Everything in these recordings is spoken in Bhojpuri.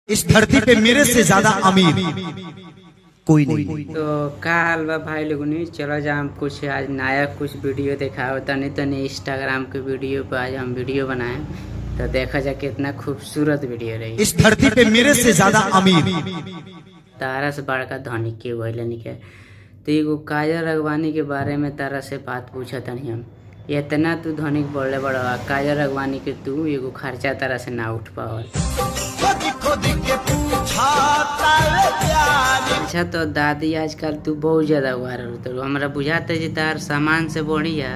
इस धरती पे मेरे से ज्यादा अमीर कोई नहीं। तो का हाल बा भाई लोगनी, चलो जा हम कुछ आज नया कुछ वीडियो दिखाओ तनी तनी इंस्टाग्राम के वीडियो पे आज हम वीडियो बनाए तो देखा जा कितना खूबसूरत वीडियो रही। इस धरती पे मेरे से ज्यादा अमीर तारा से बड़का धनी के वही के तो एगो काजल राघवानी के बारे में तारा से बात पूछा तनी हम। इतना तू धनिक बोले बड़ा काजल राघवानी के तू एगो खर्चा तारा से ना उठ पावल। अच्छा तो दादी आजकल तू बहुत ज्यादा वायरल होता हमारा बुझाता है तार सामान से बढ़िया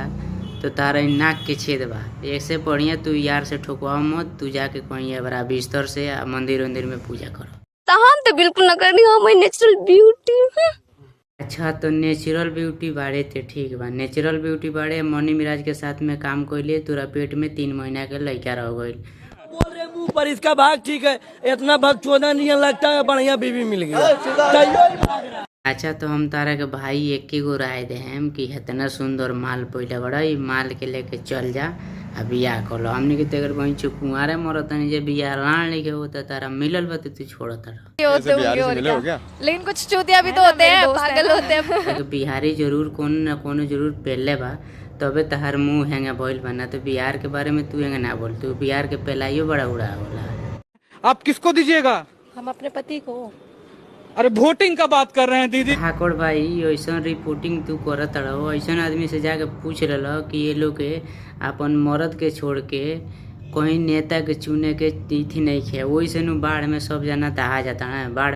तो तारा नाक के छेद बा। ऐसे बढ़िया तू यार से ठोकवा मत, तू जाके कहीं बड़ा बिस्तर से मंदिर वंदिर में पूजा करो। तो हम तो बिल्कुल ना करनी, हम नेचुरल ब्यूटी। अच्छा तो नेचुरल ब्यूटी बाड़े ते ठीक बा, नेचुरल ब्यूटी बाड़े मनी मिराज के साथ में काम कोइले तोरा पेट में 3 महीना के लड़का रह गई। बोल रहे मुंह पर इसका भाग ठीक है, इतना भाग चौदह नहीं लगता है, बढ़िया बीवी मिल गई। अच्छा तो हम तारा के भाई एक गो राय दे हम कि इतना सुंदर माल पहले बड़ा माल के लेके चल जा आ बियाह कर लो। हमने के तेगर वहीं कुंवारे मरत नहीं जे बियाह रान लेके होता तारा मिलल बा तू छोड़त लेकिन कुछ चूतिया भी तो होते हैं, पागल होते हैं। तो बिहारी जरूर कोनो न कोनो जरूर पहले बा तबे तहार मुंह हैंगा भइल बना। तो बिहार के बारे में तू हैंगा ना बोल, तू बिहार के पहलाइयो बड़ा उड़ा होला। आप किसको दीजिएगा? हम अपने पति को। अरे वोटिंग का बात कर रहे हैं दीदी। ठाकुर भाई ऐसा रिपोर्टिंग तू करत रहो, ऐसा आदमी से जाके पूछ रहा कि ये लोग के अपन मर्द के छोड़ के कोई नेता के चुने के तिथि नहीं खे, वही से बाढ़ में सब जना दहा जाता है। बाढ़